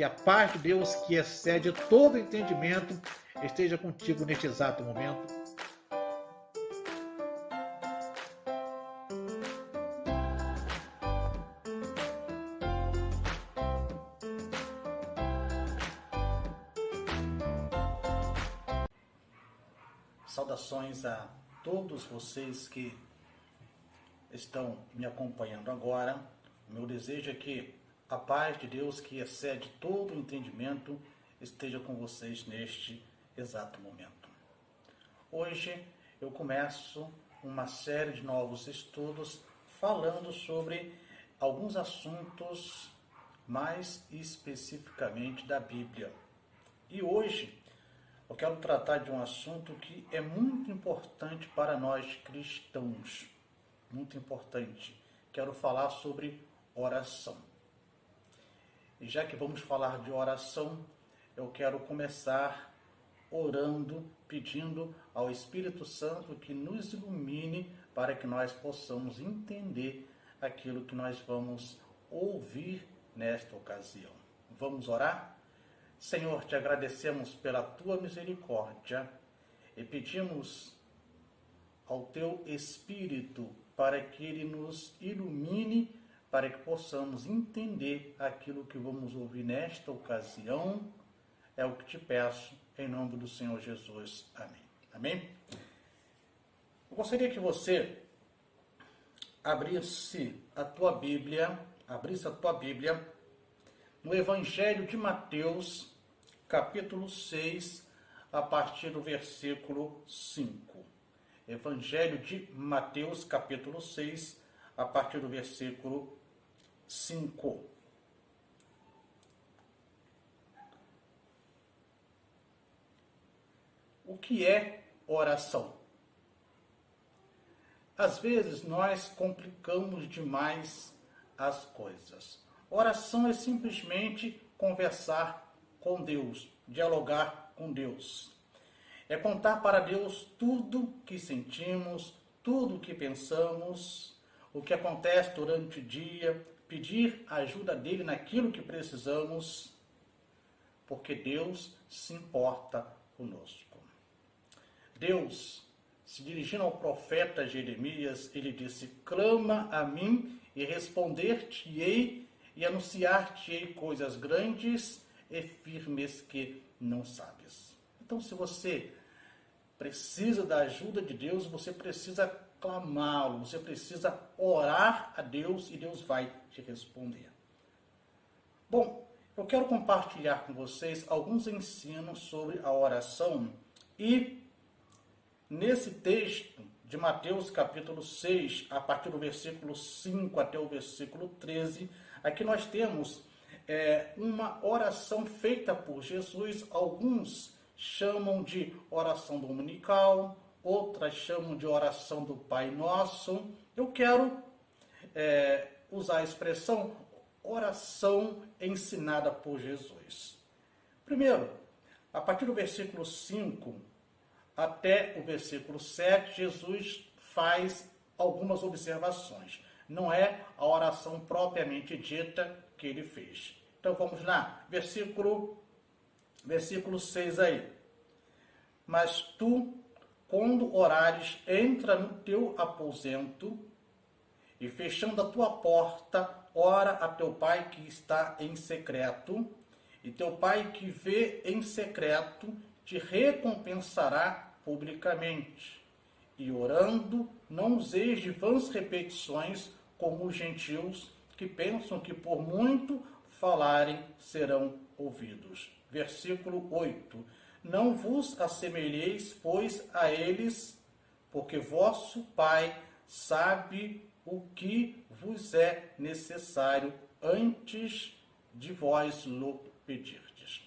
que a paz de Deus, que excede todo entendimento, esteja contigo neste exato momento. Saudações a todos vocês que estão me acompanhando agora. O meu desejo é que a paz de Deus, que excede todo o entendimento, esteja com vocês neste exato momento. Hoje eu começo uma série de novos estudos falando sobre alguns assuntos mais especificamente da Bíblia. E hoje eu quero tratar de um assunto que é muito importante para nós cristãos. Muito importante. Quero falar sobre oração. E já que vamos falar de oração, eu quero começar orando, pedindo ao Espírito Santo que nos ilumine para que nós possamos entender aquilo que nós vamos ouvir nesta ocasião. Vamos orar? Senhor, te agradecemos pela tua misericórdia e pedimos ao teu Espírito para que ele nos ilumine, para que possamos entender aquilo que vamos ouvir nesta ocasião. É o que te peço, em nome do Senhor Jesus. Amém. Amém? Eu gostaria que você abrisse a tua Bíblia no Evangelho de Mateus, capítulo 6, a partir do versículo 5. Evangelho de Mateus, capítulo 6, a partir do versículo 5. O que é oração? Às vezes nós complicamos demais as coisas. Oração é simplesmente conversar com Deus, dialogar com Deus. É contar para Deus tudo que sentimos, tudo que pensamos, o que acontece durante o dia, pedir a ajuda dele naquilo que precisamos, porque Deus se importa conosco. Deus, se dirigindo ao profeta Jeremias, ele disse: clama a mim e responder-te-ei e anunciar-te-ei coisas grandes e firmes que não sabes. Então, se você precisa da ajuda de Deus, você precisa clamá-lo, você precisa orar a Deus e Deus vai te responder. Bom, eu quero compartilhar com vocês alguns ensinos sobre a oração e nesse texto de Mateus capítulo 6, a partir do versículo 5 até o versículo 13, aqui nós temos uma oração feita por Jesus. Alguns chamam de oração dominical, outras chamam de oração do Pai Nosso. Eu quero usar a expressão oração ensinada por Jesus. Primeiro, a partir do versículo 5 até o versículo 7, Jesus faz algumas observações. Não é a oração propriamente dita que ele fez. Então vamos lá, versículo 6 aí. Mas tu, quando orares, entra no teu aposento e fechando a tua porta, ora a teu pai que está em secreto, e teu pai que vê em secreto te recompensará publicamente. E orando, não useis de vãs repetições como os gentios, que pensam que por muito falarem serão ouvidos. Versículo 8. Não vos assemelheis, pois, a eles, porque vosso Pai sabe o que vos é necessário antes de vós lo pedirdes.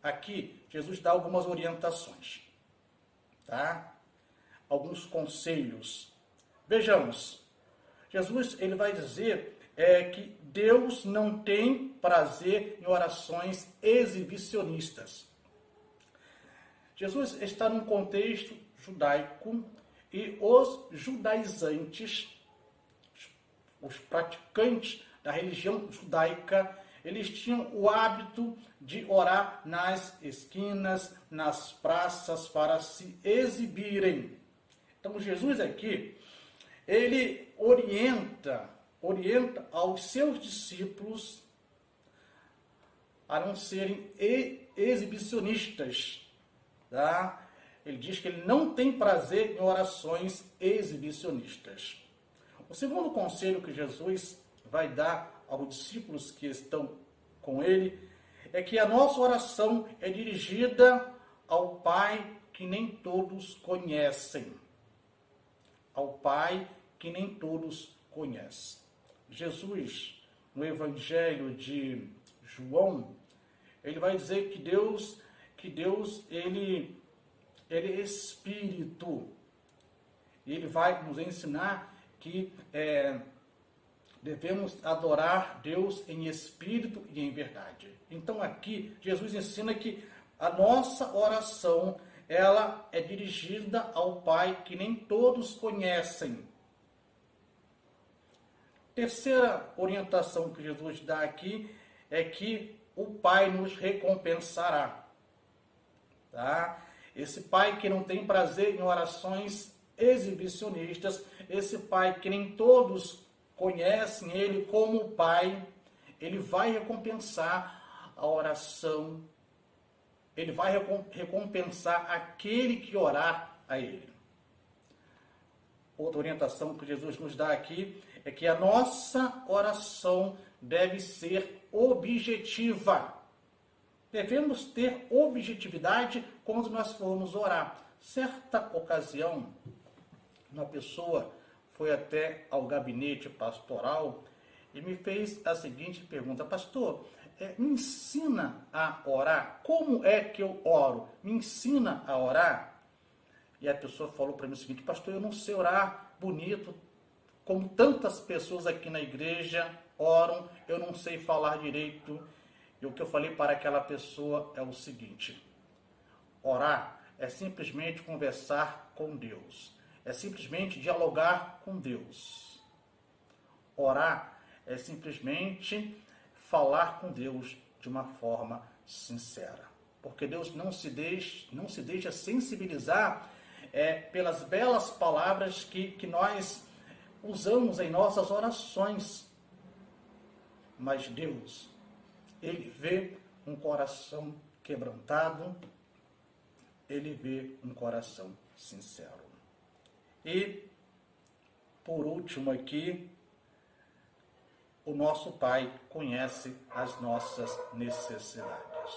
Aqui, Jesus dá algumas orientações, tá? Alguns conselhos. Vejamos, Jesus ele vai dizer que Deus não tem prazer em orações exibicionistas. Jesus está num contexto judaico e os judaizantes, os praticantes da religião judaica, eles tinham o hábito de orar nas esquinas, nas praças, para se exibirem. Então Jesus aqui, ele orienta aos seus discípulos a não serem exibicionistas, tá? Ele diz que ele não tem prazer em orações exibicionistas. O segundo conselho que Jesus vai dar aos discípulos que estão com ele é que a nossa oração é dirigida ao Pai que nem todos conhecem. Ao Pai que nem todos conhecem. Jesus, no Evangelho de João, ele vai dizer que Deus ele é Espírito. E ele vai nos ensinar que devemos adorar Deus em espírito e em verdade. Então aqui, Jesus ensina que a nossa oração, ela é dirigida ao Pai que nem todos conhecem. Terceira orientação que Jesus dá aqui é que o Pai nos recompensará. Tá? Esse Pai que não tem prazer em orações exibicionistas, esse Pai que nem todos conhecem Ele como Pai, Ele vai recompensar a oração, Ele vai recompensar aquele que orar a Ele. Outra orientação que Jesus nos dá aqui é que a nossa oração deve ser objetiva. Devemos ter objetividade quando nós formos orar. Certa ocasião, uma pessoa foi até ao gabinete pastoral e me fez a seguinte pergunta: pastor, me ensina a orar? Como é que eu oro? Me ensina a orar? E a pessoa falou para mim o seguinte: pastor, eu não sei orar bonito, como tantas pessoas aqui na igreja oram, eu não sei falar direito. E o que eu falei para aquela pessoa é o seguinte: orar é simplesmente conversar com Deus. É simplesmente dialogar com Deus. Orar é simplesmente falar com Deus de uma forma sincera. Porque Deus não se deixa sensibilizar pelas belas palavras que nós usamos em nossas orações. Mas Deus, Ele vê um coração quebrantado, Ele vê um coração sincero. E, por último aqui, o nosso Pai conhece as nossas necessidades.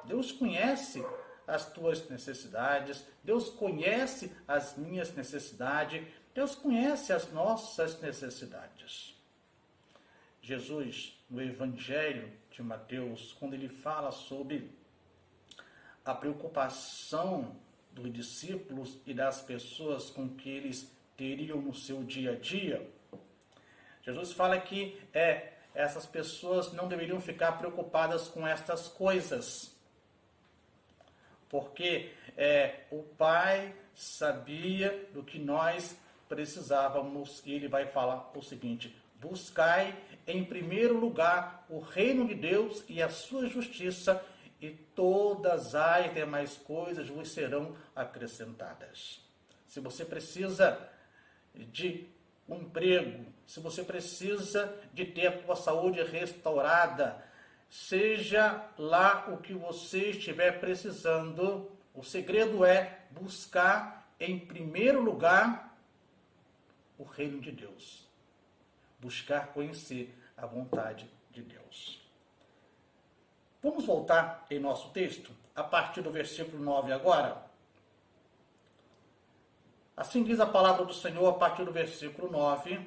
Deus conhece as tuas necessidades, Deus conhece as minhas necessidades, Deus conhece as nossas necessidades. Jesus, no Evangelho de Mateus, quando ele fala sobre a preocupação dos discípulos e das pessoas com que eles teriam no seu dia a dia, Jesus fala que essas pessoas não deveriam ficar preocupadas com estas coisas, porque o Pai sabia do que nós precisávamos, e ele vai falar o seguinte: buscai em primeiro lugar o reino de Deus e a sua justiça, e todas as demais coisas vos serão acrescentadas. Se você precisa de um emprego, se você precisa de ter a sua saúde restaurada, seja lá o que você estiver precisando, o segredo é buscar em primeiro lugar o reino de Deus. Buscar conhecer a vontade de Deus. Vamos voltar em nosso texto, a partir do versículo 9 agora. Assim diz a palavra do Senhor a partir do versículo 9.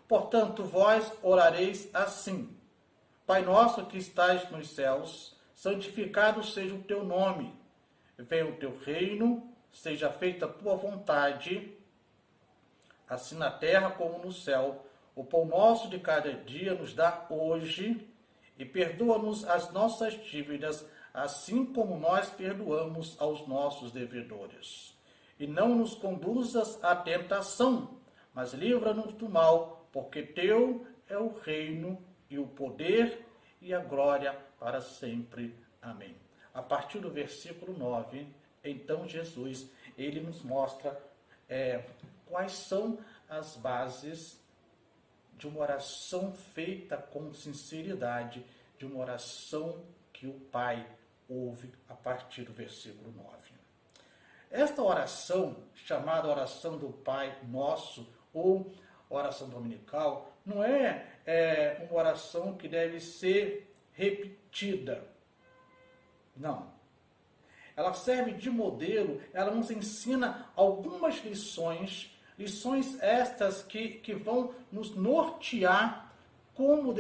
Portanto, vós orareis assim: Pai nosso que estais nos céus, santificado seja o teu nome. Venha o teu reino, seja feita a tua vontade, assim na terra como no céu. O pão nosso de cada dia nos dá hoje, e perdoa-nos as nossas dívidas, assim como nós perdoamos aos nossos devedores. E não nos conduzas à tentação, mas livra-nos do mal, porque teu é o reino e o poder e a glória para sempre. Amém. A partir do versículo 9, então Jesus, ele nos mostra quais são as bases de uma oração feita com sinceridade, de uma oração que o Pai ouve a partir do versículo 9. Esta oração, chamada oração do Pai Nosso, ou oração dominical, não é uma oração que deve ser repetida. Não. Ela serve de modelo, ela nos ensina algumas lições estas que vão nos nortear como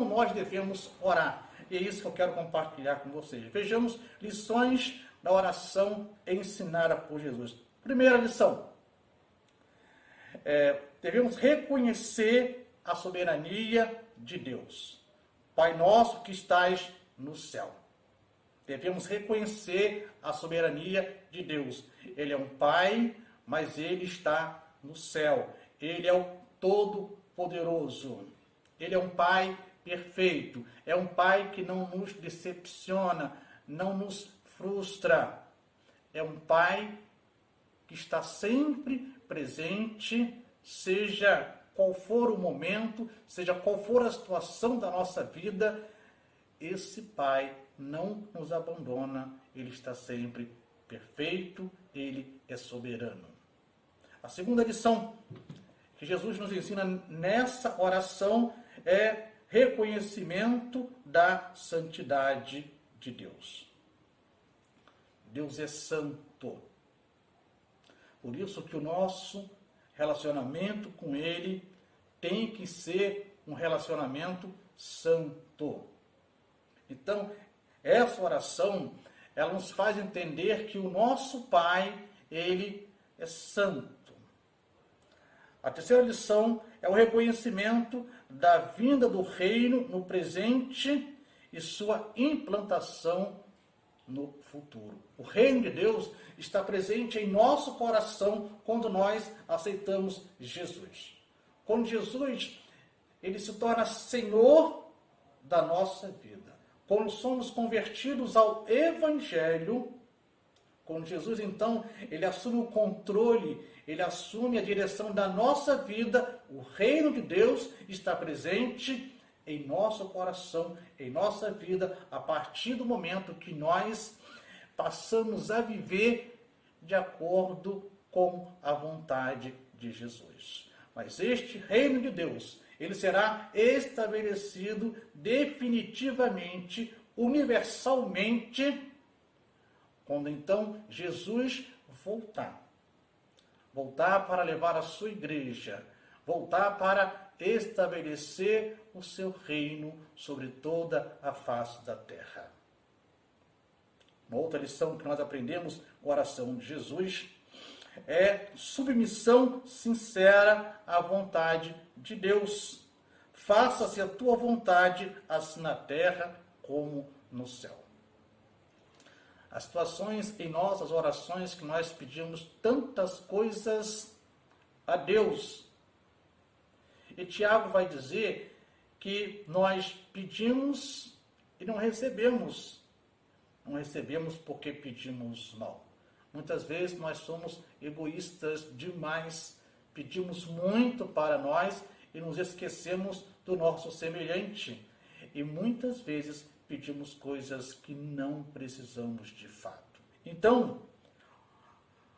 nós devemos orar. E é isso que eu quero compartilhar com vocês. Vejamos lições da oração ensinada por Jesus. Primeira lição. Devemos reconhecer a soberania de Deus. Pai nosso que estais no céu. Devemos reconhecer a soberania de Deus. Ele é um Pai, mas Ele está no céu. Ele é o Todo-Poderoso. Ele é um Pai perfeito. É um Pai que não nos decepciona, não nos frustra. É um Pai que está sempre presente, seja qual for o momento, seja qual for a situação da nossa vida, esse Pai não nos abandona, Ele está sempre perfeito, Ele é soberano. A segunda lição que Jesus nos ensina nessa oração é reconhecimento da santidade de Deus. Deus é santo. Por isso que o nosso relacionamento com Ele tem que ser um relacionamento santo. Então, essa oração, ela nos faz entender que o nosso Pai, Ele é santo. A terceira lição é o reconhecimento da vinda do reino no presente e sua implantação no futuro. O reino de Deus está presente em nosso coração quando nós aceitamos Jesus. Quando Jesus, ele se torna Senhor da nossa vida. Quando somos convertidos ao Evangelho, quando Jesus, então, ele assume o controle, ele assume a direção da nossa vida, o reino de Deus está presente em nosso coração, em nossa vida, a partir do momento que nós passamos a viver de acordo com a vontade de Jesus. Mas este reino de Deus, ele será estabelecido definitivamente, universalmente, quando então Jesus voltar para levar a sua igreja, voltar para estabelecer o seu reino sobre toda a face da terra. Uma outra lição que nós aprendemos com a oração de Jesus é submissão sincera à vontade de Deus. Faça-se a tua vontade, assim na terra como no céu. As situações em nossas orações que nós pedimos tantas coisas a Deus. E Tiago vai dizer que nós pedimos e não recebemos. Não recebemos porque pedimos mal. Muitas vezes nós somos egoístas demais. Pedimos muito para nós e nos esquecemos do nosso semelhante. E muitas vezes pedimos coisas que não precisamos de fato. Então,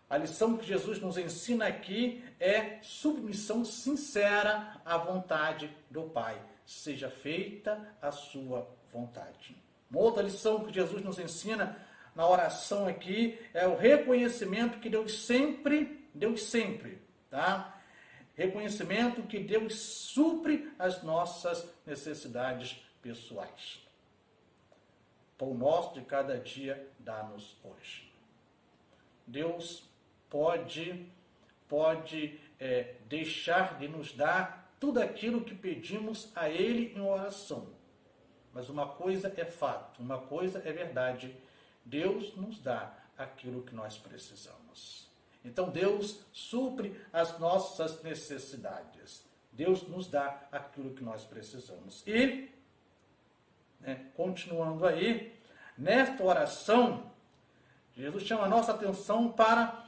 a lição que Jesus nos ensina aqui é submissão sincera à vontade do Pai. Seja feita a sua vontade. Uma outra lição que Jesus nos ensina na oração aqui é o reconhecimento que Deus sempre, tá? Reconhecimento que Deus supre as nossas necessidades pessoais. Pão nosso de cada dia dá-nos hoje. Deus pode deixar de nos dar tudo aquilo que pedimos a Ele em oração. Mas uma coisa é fato, uma coisa é verdade. Deus nos dá aquilo que nós precisamos. Então Deus supre as nossas necessidades. Deus nos dá aquilo que nós precisamos. E Continuando aí, nesta oração, Jesus chama a nossa atenção para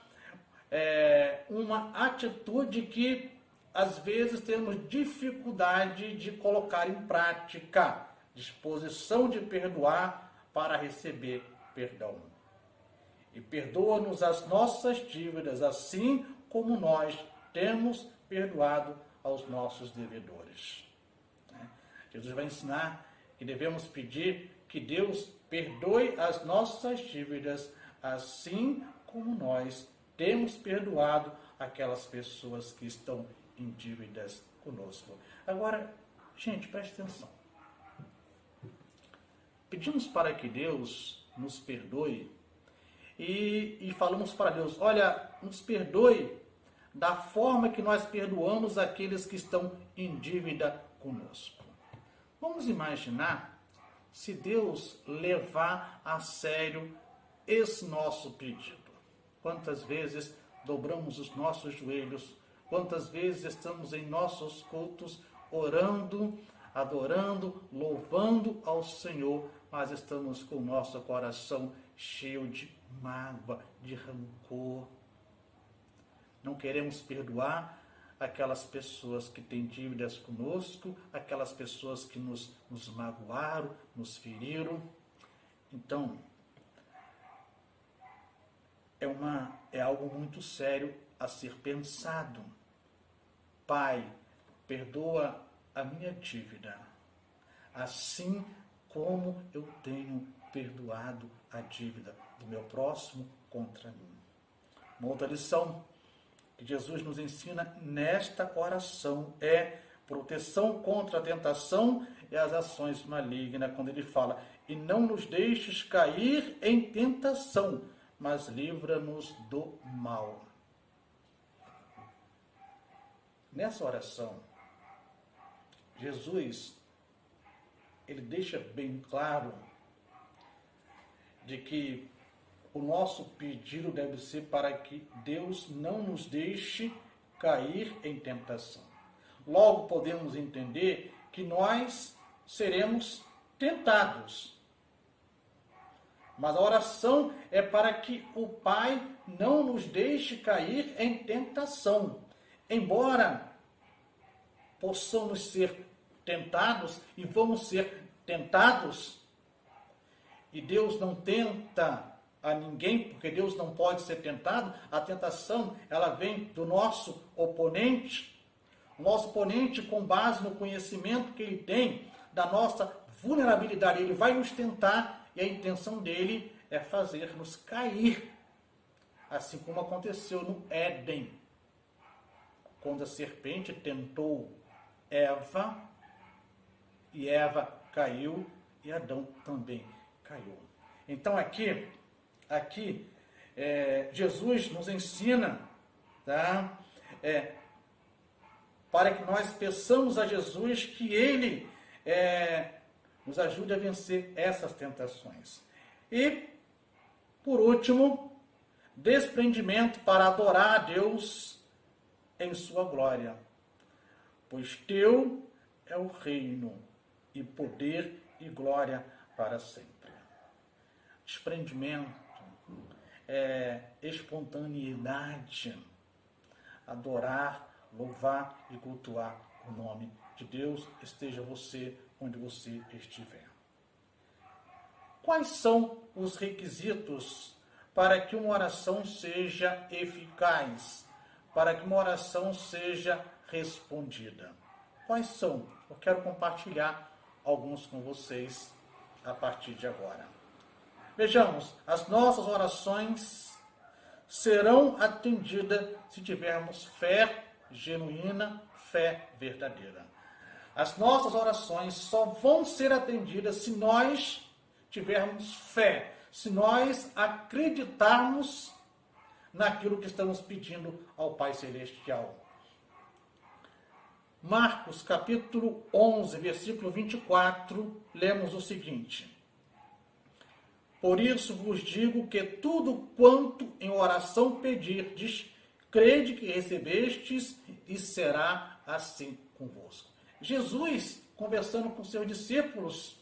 uma atitude que às vezes temos dificuldade de colocar em prática, disposição de perdoar para receber perdão. E perdoa-nos as nossas dívidas, assim como nós temos perdoado aos nossos devedores. Jesus vai ensinar que devemos pedir que Deus perdoe as nossas dívidas, assim como nós temos perdoado aquelas pessoas que estão em dívidas conosco. Agora, gente, preste atenção. Pedimos para que Deus nos perdoe e falamos para Deus, olha, nos perdoe da forma que nós perdoamos aqueles que estão em dívida conosco. Vamos imaginar se Deus levar a sério esse nosso pedido. Quantas vezes dobramos os nossos joelhos, quantas vezes estamos em nossos cultos orando, adorando, louvando ao Senhor, mas estamos com o nosso coração cheio de mágoa, de rancor. Não queremos perdoar aquelas pessoas que têm dívidas conosco, aquelas pessoas que nos magoaram, nos feriram. Então, é algo muito sério a ser pensado. Pai, perdoa a minha dívida, assim como eu tenho perdoado a dívida do meu próximo contra mim. Uma outra lição que Jesus nos ensina nesta oração é proteção contra a tentação e as ações malignas, quando ele fala, e não nos deixes cair em tentação, mas livra-nos do mal. Nessa oração, Jesus, ele deixa bem claro de que o nosso pedido deve ser para que Deus não nos deixe cair em tentação. Logo podemos entender que nós seremos tentados. Mas a oração é para que o Pai não nos deixe cair em tentação. Embora possamos ser tentados e vamos ser tentados, e Deus não tenta a ninguém, porque Deus não pode ser tentado, a tentação ela vem do nosso oponente. O nosso oponente, com base no conhecimento que ele tem da nossa vulnerabilidade, ele vai nos tentar e a intenção dele é fazer-nos cair. Assim como aconteceu no Éden, quando a serpente tentou Eva, e Eva caiu e Adão também caiu. Então aqui Jesus nos ensina, tá? Para que nós peçamos a Jesus que Ele nos ajude a vencer essas tentações. E, por último, desprendimento para adorar a Deus em sua glória. Pois teu é o reino, e poder e glória para sempre. Desprendimento, espontaneidade, adorar, louvar e cultuar o nome de Deus, esteja você onde você estiver. Quais são os requisitos para que uma oração seja eficaz, para que uma oração seja respondida? Quais são? Eu quero compartilhar alguns com vocês a partir de agora. Vejamos, as nossas orações serão atendidas se tivermos fé genuína, fé verdadeira. As nossas orações só vão ser atendidas se nós tivermos fé, se nós acreditarmos naquilo que estamos pedindo ao Pai Celestial. Marcos, capítulo 11, versículo 24, lemos o seguinte: Por isso vos digo que tudo quanto em oração pedirdes, crede que recebestes e será assim convosco. Jesus, conversando com seus discípulos,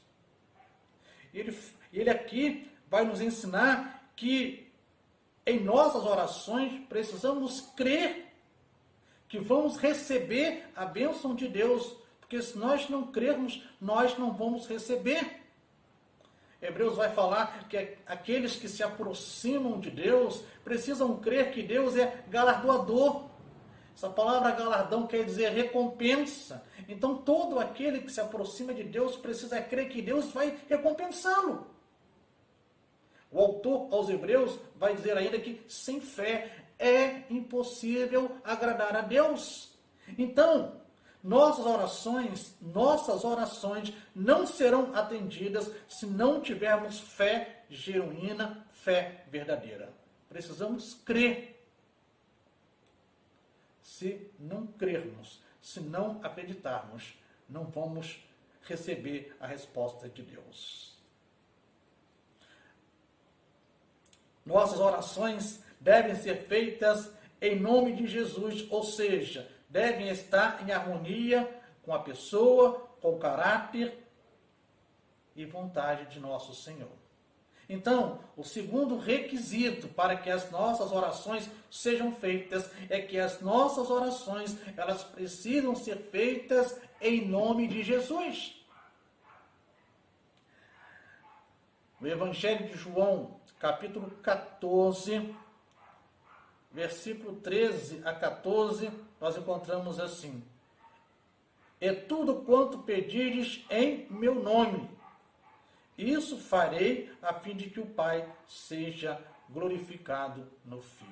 Ele aqui vai nos ensinar que em nossas orações precisamos crer que vamos receber a bênção de Deus, porque se nós não crermos, nós não vamos receber. Hebreus vai falar que aqueles que se aproximam de Deus precisam crer que Deus é galardoador. Essa palavra galardão quer dizer recompensa. Então todo aquele que se aproxima de Deus precisa crer que Deus vai recompensá-lo. O autor aos Hebreus vai dizer ainda que sem fé é impossível agradar a Deus. Então, nossas orações não serão atendidas se não tivermos fé genuína, fé verdadeira. Precisamos crer. Se não crermos, se não acreditarmos, não vamos receber a resposta de Deus. Nossas orações devem ser feitas em nome de Jesus, ou seja, devem estar em harmonia com a pessoa, com o caráter e vontade de nosso Senhor. Então, o segundo requisito para que as nossas orações sejam feitas é que as nossas orações, elas precisam ser feitas em nome de Jesus. No Evangelho de João, capítulo 14, versículo 13 a 14, nós encontramos assim: "E tudo quanto pedires em meu nome, isso farei a fim de que o Pai seja glorificado no Filho."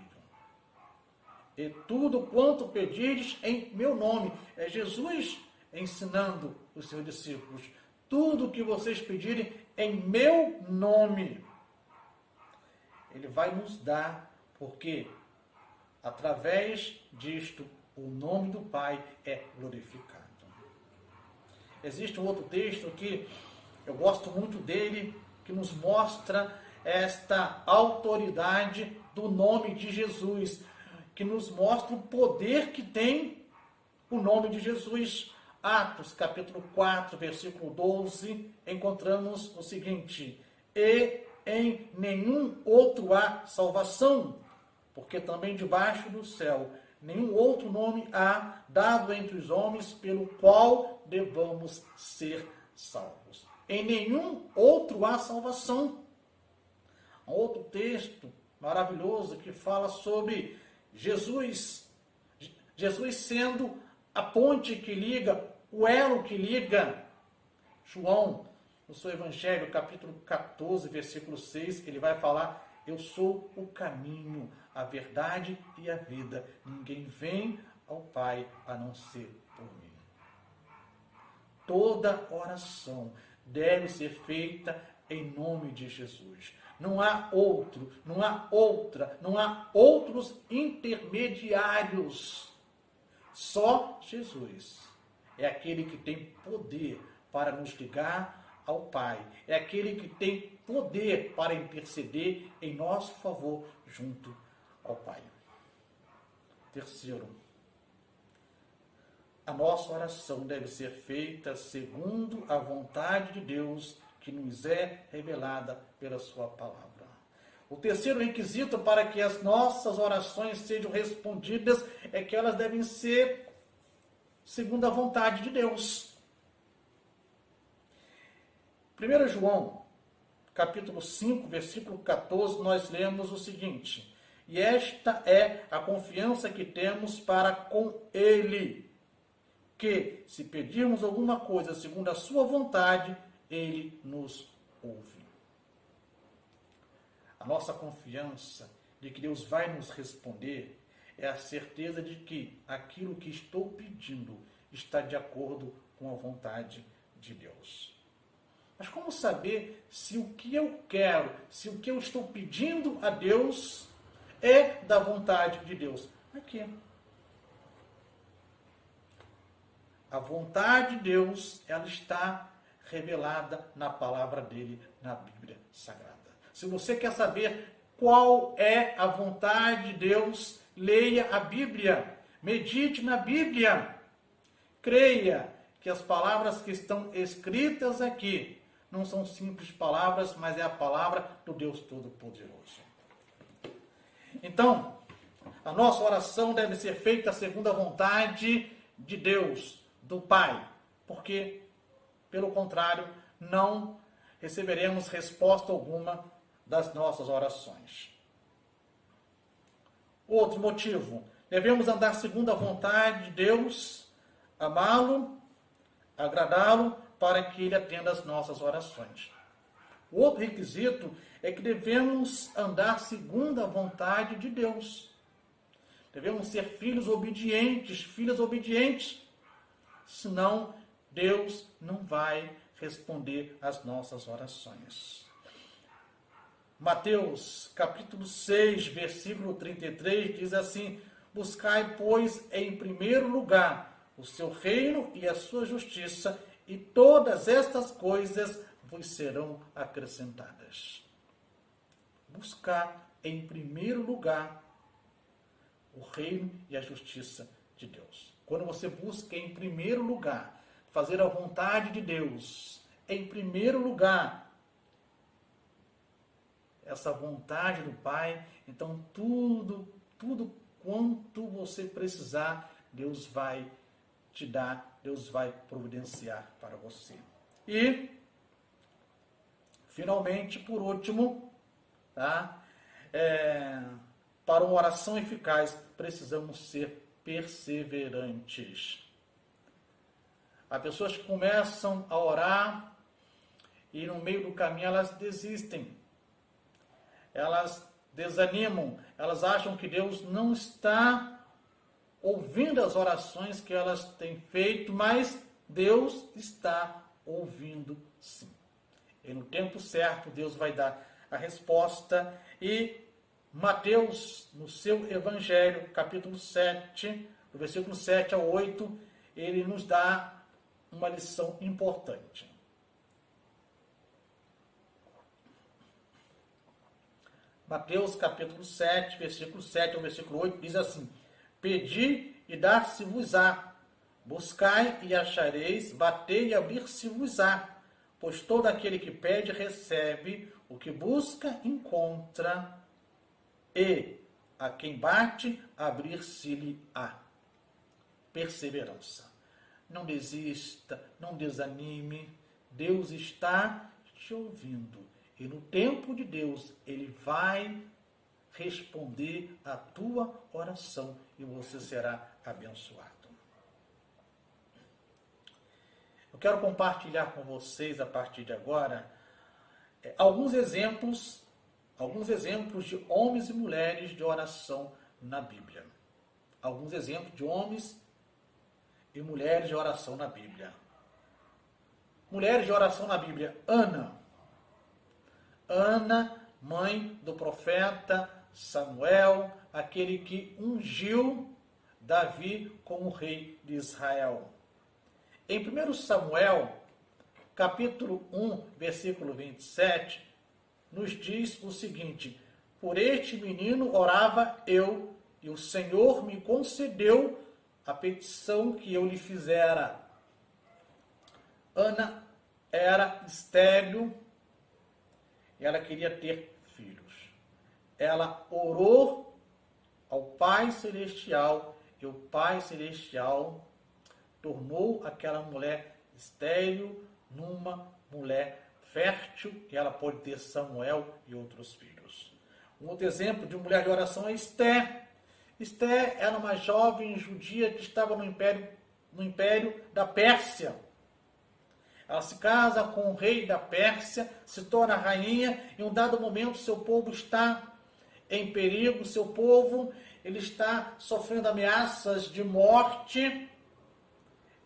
E tudo quanto pedires em meu nome. É Jesus ensinando os seus discípulos. Tudo que vocês pedirem em meu nome, Ele vai nos dar, porque através disto o nome do Pai é glorificado. Existe um outro texto que eu gosto muito dele, que nos mostra esta autoridade do nome de Jesus, que nos mostra o poder que tem o nome de Jesus. Atos, capítulo 4, versículo 12, encontramos o seguinte: "E em nenhum outro há salvação, porque também debaixo do céu nenhum outro nome há dado entre os homens pelo qual devamos ser salvos." Em nenhum outro há salvação. Um outro texto maravilhoso que fala sobre Jesus sendo a ponte que liga, o elo que liga. João, no seu Evangelho, capítulo 14, versículo 6, ele vai falar: "Eu sou o caminho, a verdade e a vida. Ninguém vem ao Pai a não ser por mim." Toda oração deve ser feita em nome de Jesus. Não há outro, não há outra, não há outros intermediários. Só Jesus é aquele que tem poder para nos ligar ao Pai. É aquele que tem poder para interceder em nosso favor junto ao Pai. Terceiro, a nossa oração deve ser feita segundo a vontade de Deus, que nos é revelada pela sua palavra. O terceiro requisito para que as nossas orações sejam respondidas é que elas devem ser segundo a vontade de Deus. 1 João, capítulo 5, versículo 14, nós lemos o seguinte: "E esta é a confiança que temos para com Ele, que, se pedirmos alguma coisa segundo a sua vontade, Ele nos ouve." A nossa confiança de que Deus vai nos responder é a certeza de que aquilo que estou pedindo está de acordo com a vontade de Deus. Mas como saber se o que eu quero, se o que eu estou pedindo a Deus é da vontade de Deus? Aqui. A vontade de Deus, ela está revelada na palavra dele, na Bíblia Sagrada. Se você quer saber qual é a vontade de Deus, leia a Bíblia, medite na Bíblia, creia que as palavras que estão escritas aqui não são simples palavras, mas é a palavra do Deus Todo-Poderoso. Então, a nossa oração deve ser feita segundo a vontade de Deus, do Pai, porque, pelo contrário, não receberemos resposta alguma das nossas orações. Outro motivo, devemos andar segundo a vontade de Deus, amá-lo, agradá-lo, para que Ele atenda às nossas orações. O outro requisito é que devemos andar segundo a vontade de Deus. Devemos ser filhos obedientes, filhas obedientes, senão Deus não vai responder às nossas orações. Mateus, capítulo 6, versículo 33, diz assim: buscai, pois, em primeiro lugar o seu reino e a sua justiça, e todas estas coisas vos serão acrescentadas. Buscar em primeiro lugar o reino e a justiça de Deus. Quando você busca em primeiro lugar fazer a vontade de Deus, em primeiro lugar essa vontade do Pai, então tudo quanto você precisar, Deus vai te dar, Deus vai providenciar para você. E, finalmente, por último, tá? Para uma oração eficaz, precisamos ser perseverantes. Há pessoas que começam a orar e no meio do caminho elas desistem. Elas desanimam, elas acham que Deus não está ouvindo as orações que elas têm feito, mas Deus está ouvindo sim. E no tempo certo, Deus vai dar a resposta. E Mateus, no seu Evangelho, capítulo 7, do versículo 7 ao 8, ele nos dá uma lição importante. Mateus, capítulo 7, versículo 7 ao versículo 8, diz assim: pedi e dar-se-vos-á, buscai e achareis, batei e abrir-se-vos-á, pois todo aquele que pede recebe, o que busca encontra, e a quem bate abrir-se-lhe-á. Perseverança. Não desista, não desanime, Deus está te ouvindo. E no tempo de Deus, Ele vai responder a tua oração e você será abençoado. Eu quero compartilhar com vocês, a partir de agora, alguns exemplos de homens e mulheres de oração na Bíblia. Alguns exemplos de homens e mulheres de oração na Bíblia. Mulheres de oração na Bíblia. Ana, mãe do profeta Samuel, aquele que ungiu Davi como rei de Israel. Em 1 Samuel, capítulo 1, versículo 27, nos diz o seguinte: por este menino orava eu, e o Senhor me concedeu a petição que eu lhe fizera. Ana era estéril e ela queria ter filhos. Ela orou ao Pai Celestial e o Pai Celestial tornou aquela mulher estéril numa mulher fértil e ela pode ter Samuel e outros filhos. Um outro exemplo de mulher de oração é Esther. Esther era uma jovem judia que estava no império da Pérsia. Ela se casa com o rei da Pérsia, se torna rainha, e em um dado momento seu povo está em perigo, seu povo ele está sofrendo ameaças de morte,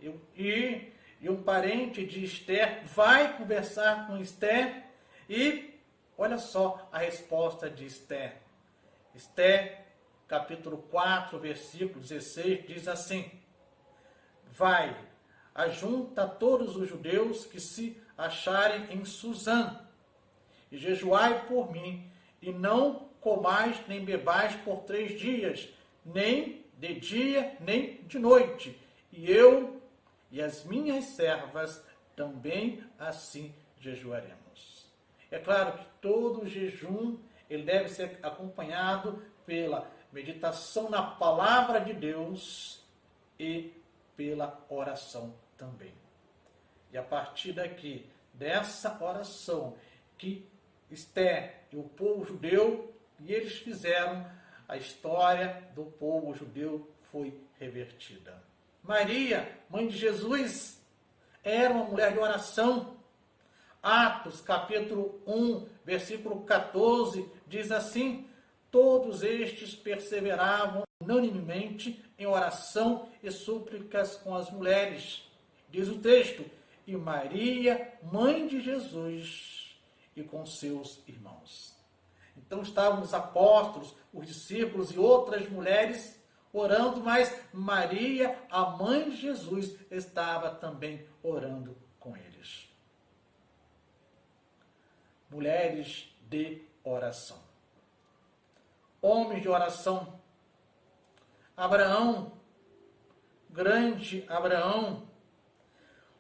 e um parente de Esther vai conversar com Esther, e olha só a resposta de Esther. Esther, capítulo 4, versículo 16, diz assim: vai, ajunta todos os judeus que se acharem em Suzã, e jejuai por mim, e não comais nem bebais por 3 dias, nem de dia, nem de noite. E eu e as minhas servas também assim jejuaremos. É claro que todo jejum ele deve ser acompanhado pela meditação na palavra de Deus e pela oração também. E a partir daqui, dessa oração que Esther e o povo judeu, e eles fizeram, a história do povo judeu foi revertida. Maria, mãe de Jesus, era uma mulher de oração. Atos, capítulo 1, versículo 14, diz assim: todos estes perseveravam unanimemente em oração e súplicas com as mulheres. Diz o texto: e Maria, mãe de Jesus, e com seus irmãos. Então estavam os apóstolos, os discípulos e outras mulheres orando, mas Maria, a mãe de Jesus, estava também orando com eles. Mulheres de oração. Homens de oração. Abraão, grande Abraão,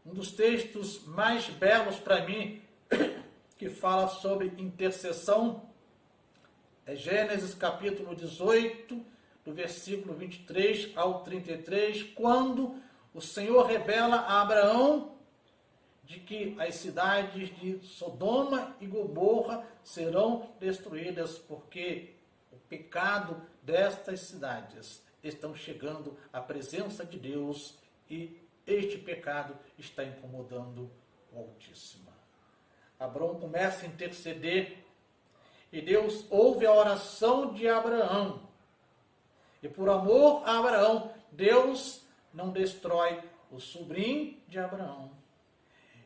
um dos textos mais belos para mim, que fala sobre intercessão, é Gênesis capítulo 18, do versículo 23 ao 33, quando o Senhor revela a Abraão de que as cidades de Sodoma e Gomorra serão destruídas, porque o pecado destas cidades estão chegando à presença de Deus e este pecado está incomodando o Altíssimo. Abraão começa a interceder e Deus ouve a oração de Abraão. E por amor a Abraão, Deus não destrói o sobrinho de Abraão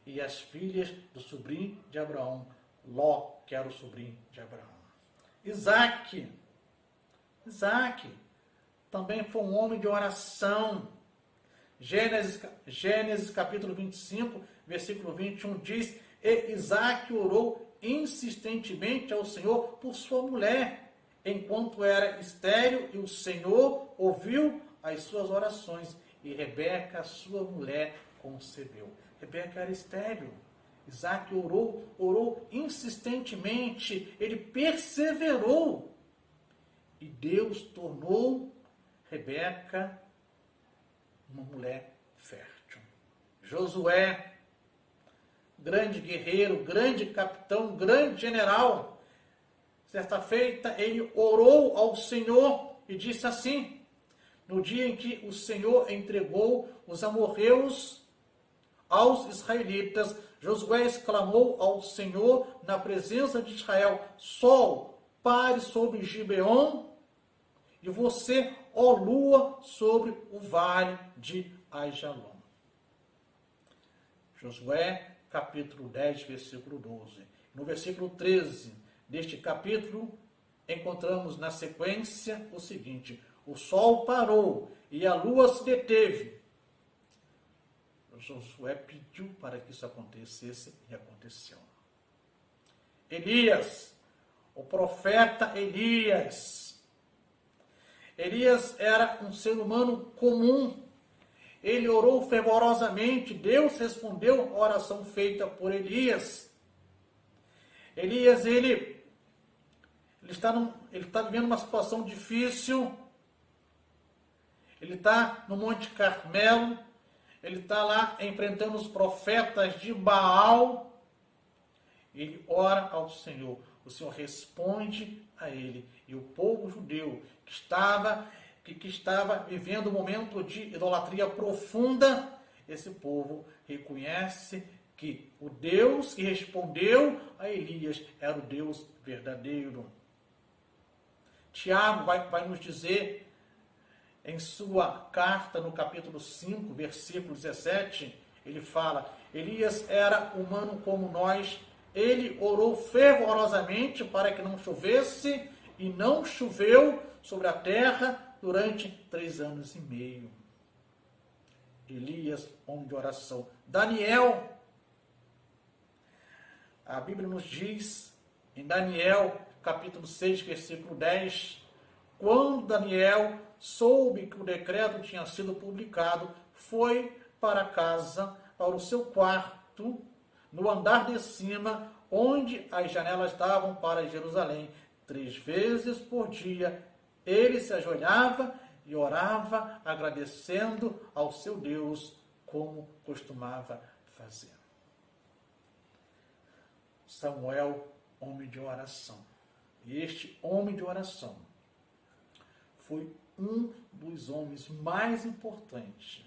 e as filhas do sobrinho de Abraão, Ló, que era o sobrinho de Abraão. Isaac também foi um homem de oração. Gênesis capítulo 25, versículo 21 diz: e Isaac orou insistentemente ao Senhor por sua mulher, enquanto era estéril, e o Senhor ouviu as suas orações, e Rebeca, sua mulher, concebeu. Rebeca era estéril. Isaac orou insistentemente, ele perseverou, e Deus tornou Rebeca uma mulher fértil. Josué, grande guerreiro, grande capitão, grande general, certa feita ele orou ao Senhor e disse assim: no dia em que o Senhor entregou os amorreus aos israelitas, Josué exclamou ao Senhor na presença de Israel: sol, pare sobre Gibeon, e você, ó lua, sobre o vale de Aijalon. Josué, capítulo 10, versículo 12. No versículo 13 deste capítulo, encontramos na sequência o seguinte: o sol parou e a lua se deteve. Josué pediu para que isso acontecesse e aconteceu. Elias, o profeta Elias. Elias era um ser humano comum. Ele orou fervorosamente. Deus respondeu a oração feita por Elias. Elias, ele está vivendo uma situação difícil. Ele está no Monte Carmelo. Ele está lá enfrentando os profetas de Baal. Ele ora ao Senhor. O Senhor responde a ele. E o povo judeu que estava vivendo um momento de idolatria profunda, esse povo reconhece que o Deus que respondeu a Elias era o Deus verdadeiro. Tiago vai nos dizer, em sua carta, no capítulo 5, versículo 17, ele fala: Elias era humano como nós, ele orou fervorosamente para que não chovesse, e não choveu sobre a terra durante 3 anos e meio. Elias, homem de oração. Daniel, a Bíblia nos diz, em Daniel, capítulo 6, versículo 10, quando Daniel soube que o decreto tinha sido publicado, foi para casa, para o seu quarto, no andar de cima, onde as janelas davam para Jerusalém. 3 vezes por dia ele se ajoelhava e orava, agradecendo ao seu Deus, como costumava fazer. Samuel, homem de oração. E este homem de oração foi um dos homens mais importantes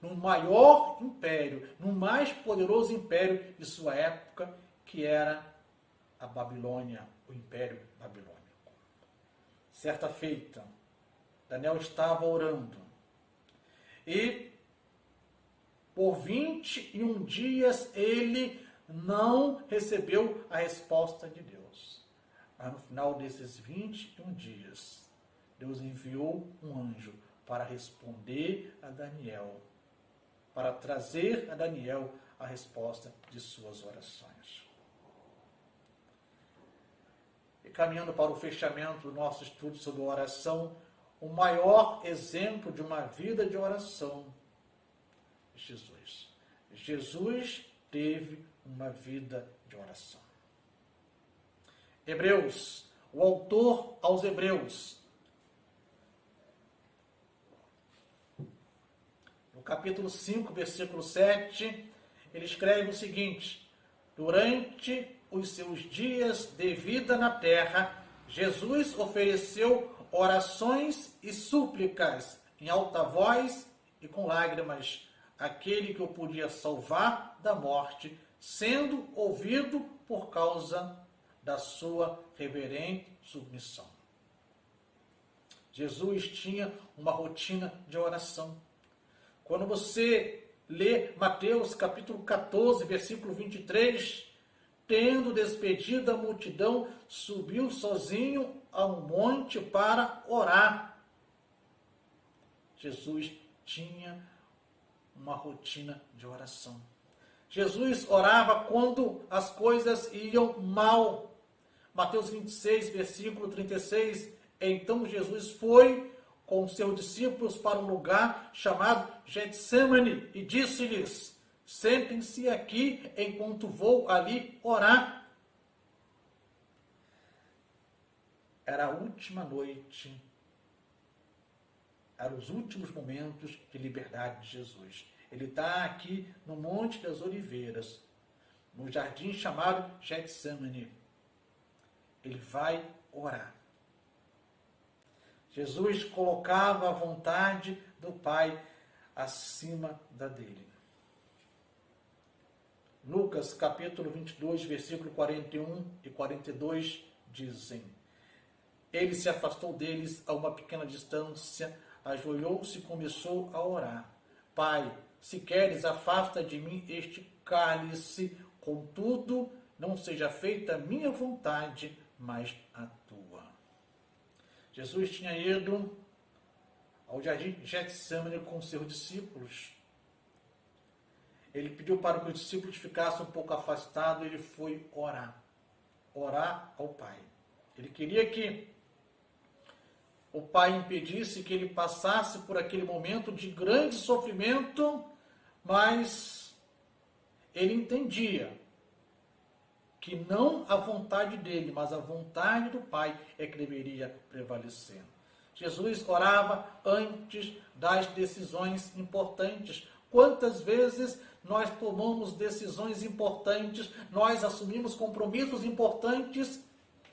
no maior império, no mais poderoso império de sua época, que era a Babilônia, o Império Babilônico. Certa feita, Daniel estava orando e por 21 dias ele não recebeu a resposta de Deus. Mas no final desses 21 dias, Deus enviou um anjo para responder a Daniel, para trazer a Daniel a resposta de suas orações. E caminhando para o fechamento do nosso estudo sobre oração, o maior exemplo de uma vida de oração, Jesus. Jesus teve uma vida de oração. Hebreus, o autor aos Hebreus, no capítulo 5, versículo 7, ele escreve o seguinte: durante os seus dias de vida na terra, Jesus ofereceu orações e súplicas em alta voz e com lágrimas àquele que o podia salvar da morte, sendo ouvido por causa da sua reverente submissão. Jesus tinha uma rotina de oração. Quando você lê Mateus capítulo 14, versículo 23, tendo despedido a multidão, subiu sozinho a um monte para orar. Jesus tinha uma rotina de oração. Jesus orava quando as coisas iam mal. Mateus 26, versículo 36, então Jesus foi com seus discípulos para um lugar chamado Getsêmani e disse-lhes: sentem-se aqui enquanto vou ali orar. Era a última noite, eram os últimos momentos de liberdade de Jesus. Ele está aqui no Monte das Oliveiras, no jardim chamado Getsêmani. Ele vai orar. Jesus colocava a vontade do Pai acima da dele. Lucas, capítulo 22, versículo 41 e 42, dizem: ele se afastou deles a uma pequena distância, ajoelhou-se e começou a orar. Pai, se queres, afasta de mim este cálice, contudo, não seja feita a minha vontade, mas a tua. Jesus tinha ido ao jardim Getsêmani com seus discípulos. Ele pediu para que os discípulos ficassem um pouco afastados, ele foi orar. Orar ao Pai. Ele queria que o Pai impedisse que ele passasse por aquele momento de grande sofrimento, mas ele entendia que não a vontade dele, mas a vontade do Pai é que deveria prevalecer. Jesus orava antes das decisões importantes. Quantas vezes nós tomamos decisões importantes, nós assumimos compromissos importantes,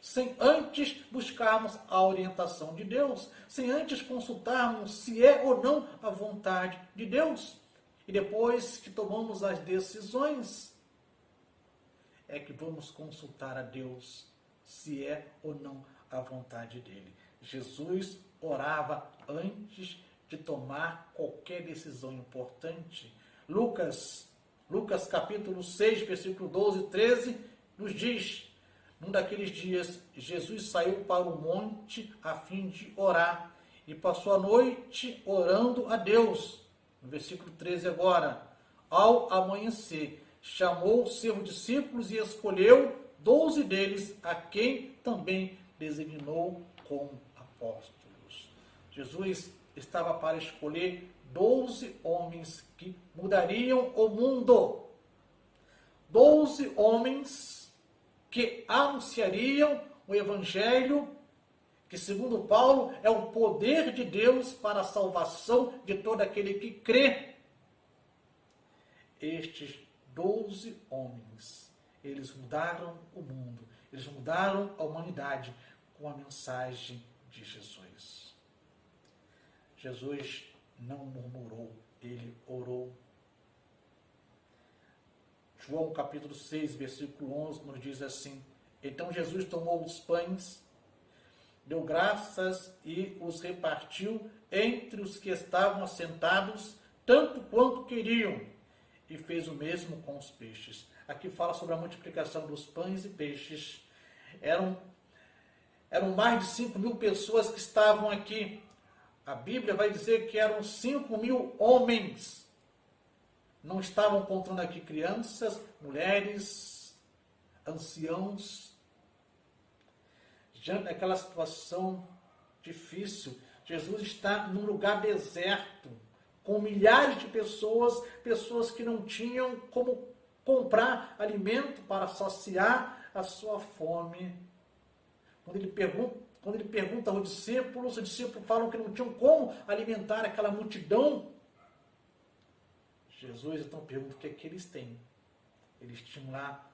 sem antes buscarmos a orientação de Deus, sem antes consultarmos se é ou não a vontade de Deus. E depois que tomamos as decisões, é que vamos consultar a Deus se é ou não a vontade dele. Jesus orava antes de tomar qualquer decisão importante. Lucas capítulo 6, versículo 12 e 13, nos diz: num daqueles dias, Jesus saiu para o monte a fim de orar e passou a noite orando a Deus. No versículo 13 agora: ao amanhecer, chamou seus discípulos e escolheu 12 deles, a quem também designou como apóstolos. Jesus estava para escolher 12 homens que mudariam o mundo. 12 homens que anunciariam o Evangelho, que segundo Paulo é o poder de Deus para a salvação de todo aquele que crê. Estes 12 homens, eles mudaram o mundo, eles mudaram a humanidade com a mensagem de Jesus. Jesus não murmurou, ele orou. João capítulo 6, versículo 11, nos diz assim: então Jesus tomou os pães, deu graças e os repartiu entre os que estavam assentados, tanto quanto queriam, e fez o mesmo com os peixes. Aqui fala sobre a multiplicação dos pães e peixes. Eram mais de 5.000 pessoas que estavam aqui. A Bíblia vai dizer que eram 5.000 homens. Não estavam contando aqui crianças, mulheres, anciãos. Diante daquela situação difícil, Jesus está num lugar deserto, com milhares de pessoas que não tinham como comprar alimento para saciar a sua fome. Quando ele pergunta aos discípulos, os discípulos falam que não tinham como alimentar aquela multidão. Jesus então pergunta o que é que eles têm. Eles tinham lá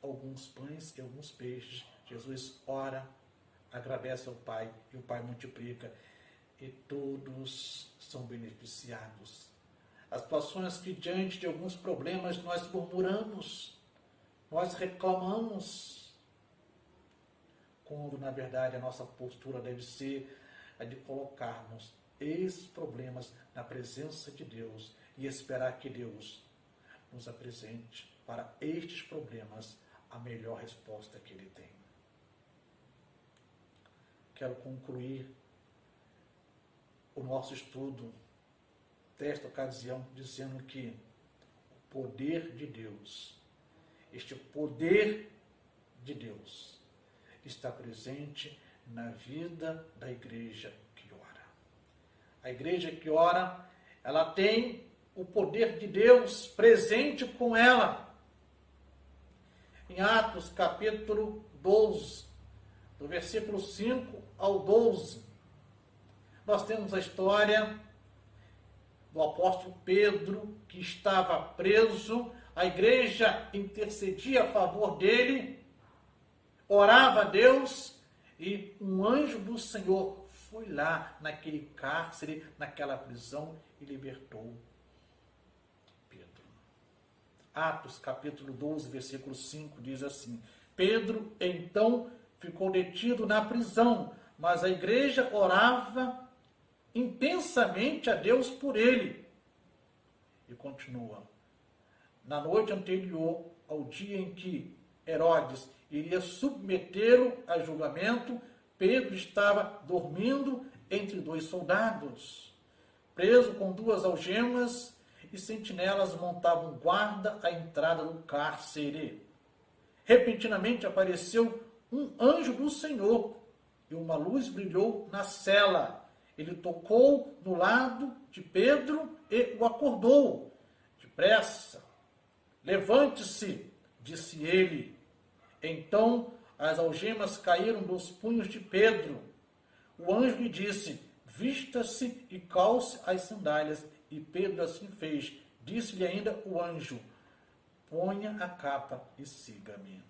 alguns pães e alguns peixes. Jesus ora, agradece ao Pai e o Pai multiplica e todos são beneficiados. As situações que diante de alguns problemas nós murmuramos, nós reclamamos, quando na verdade a nossa postura deve ser a de colocarmos esses problemas na presença de Deus e esperar que Deus nos apresente para estes problemas a melhor resposta que Ele tem. Quero concluir o nosso estudo desta ocasião dizendo que o poder de Deus, este poder de Deus, está presente na vida da igreja que ora. A igreja que ora, ela tem o poder de Deus presente com ela. Em Atos capítulo 12, do versículo 5 ao 12, nós temos a história do apóstolo Pedro, que estava preso, a igreja intercedia a favor dele, orava a Deus, e um anjo do Senhor foi lá naquele cárcere, naquela prisão, e libertou Pedro. Atos capítulo 12, versículo 5, diz assim: Pedro então ficou detido na prisão, mas a igreja orava intensamente a Deus por ele. E continua: na noite anterior ao dia em que Herodes iria submetê-lo a julgamento, Pedro estava dormindo entre 2 soldados, preso com 2 algemas, e sentinelas montavam guarda à entrada do cárcere. Repentinamente apareceu um anjo do Senhor, e uma luz brilhou na cela. Ele tocou no lado de Pedro e o acordou. Depressa, levante-se, disse ele. Então as algemas caíram dos punhos de Pedro. O anjo lhe disse: vista-se e calce as sandálias. E Pedro assim fez. Disse-lhe ainda o anjo: ponha a capa e siga-me.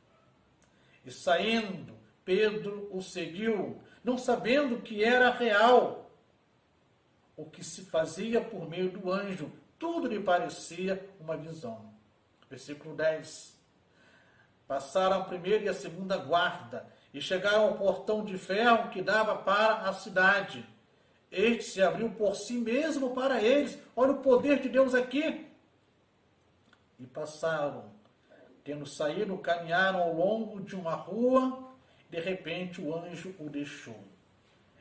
E saindo, Pedro o seguiu, não sabendo que era real o que se fazia por meio do anjo. Tudo lhe parecia uma visão. Versículo 10. Passaram a primeira e a segunda guarda, e chegaram ao portão de ferro que dava para a cidade. Este se abriu por si mesmo para eles. Olha o poder de Deus aqui. E passaram. Tendo saído, caminharam ao longo de uma rua. De repente o anjo o deixou.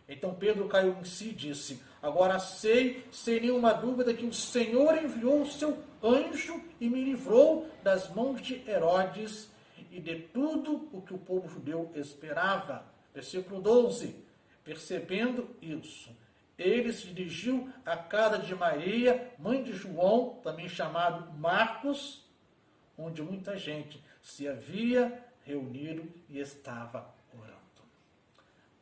Então Pedro caiu em si e disse: agora sei, sem nenhuma dúvida, que o Senhor enviou o seu anjo e me livrou das mãos de Herodes e de tudo o que o povo judeu esperava. Versículo 12. Percebendo isso, ele se dirigiu à casa de Maria, mãe de João, também chamado Marcos, onde muita gente se havia reunido e estava orando.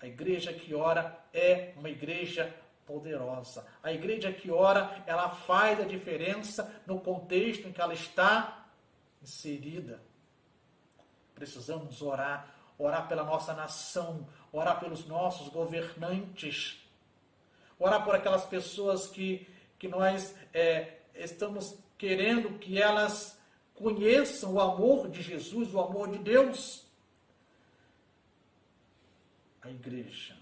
A igreja que ora é uma igreja poderosa. A igreja que ora, ela faz a diferença no contexto em que ela está inserida. Precisamos orar pela nossa nação, orar pelos nossos governantes, orar por aquelas pessoas que nós estamos querendo que elas conheçam o amor de Jesus, o amor de Deus. A igreja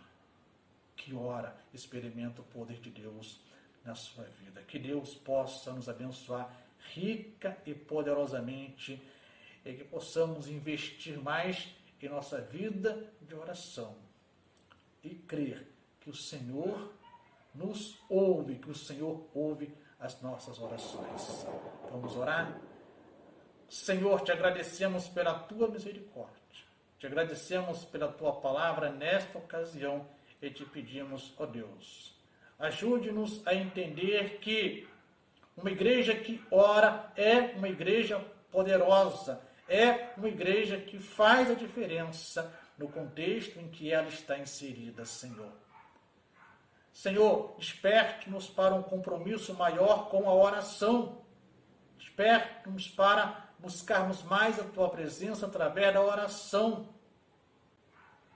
que ora experimenta o poder de Deus na sua vida. Que Deus possa nos abençoar rica e poderosamente e que possamos investir mais em nossa vida de oração e crer que o Senhor nos ouve, que o Senhor ouve as nossas orações. Vamos orar? Senhor, te agradecemos pela tua misericórdia, te agradecemos pela tua palavra nesta ocasião e te pedimos, ó Deus, ajude-nos a entender que uma igreja que ora é uma igreja poderosa, é uma igreja que faz a diferença no contexto em que ela está inserida, Senhor. Senhor, desperte-nos para um compromisso maior com a oração. Desperte-nos para buscarmos mais a tua presença através da oração.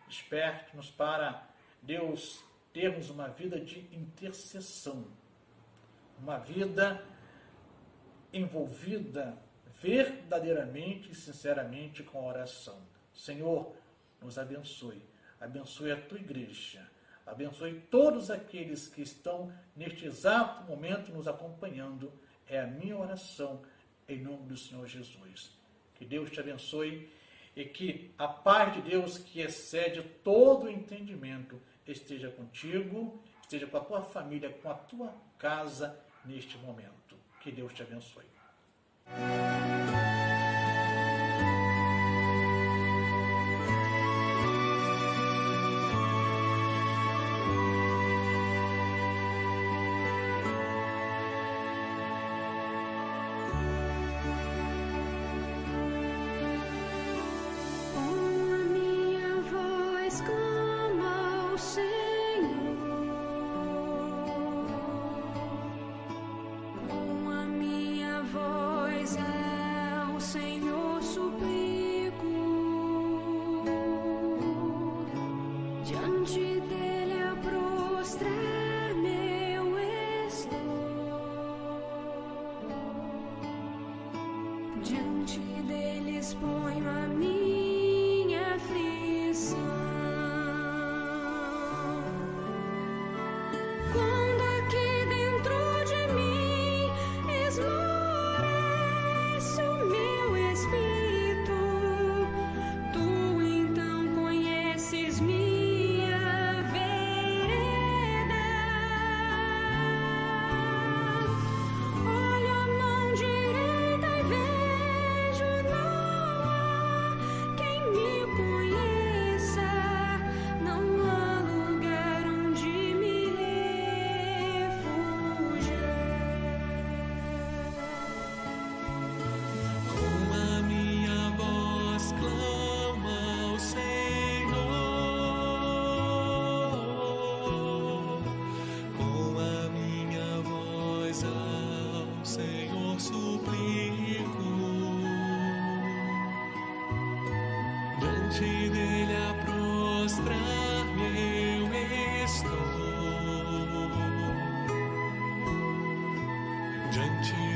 Desperte-nos para, Deus, termos uma vida de intercessão. Uma vida envolvida verdadeiramente e sinceramente com a oração. Senhor, nos abençoe. Abençoe a tua igreja. Abençoe todos aqueles que estão neste exato momento nos acompanhando. É a minha oração em nome do Senhor Jesus. Que Deus te abençoe e que a paz de Deus, que excede todo o entendimento, esteja contigo, esteja com a tua família, com a tua casa neste momento. Que Deus te abençoe. Diante deles ponho a minha aflição. Quando aqui dentro de mim esmorece o meu espírito, tu então conheces minha vereda. Olho a mão direita e vejo, não há quem me conheça, não há lugar onde me refugiar. Com a minha voz clamo ao Senhor, com a minha voz ao Senhor suplico, diante dele a prostrar-me eu estou, diante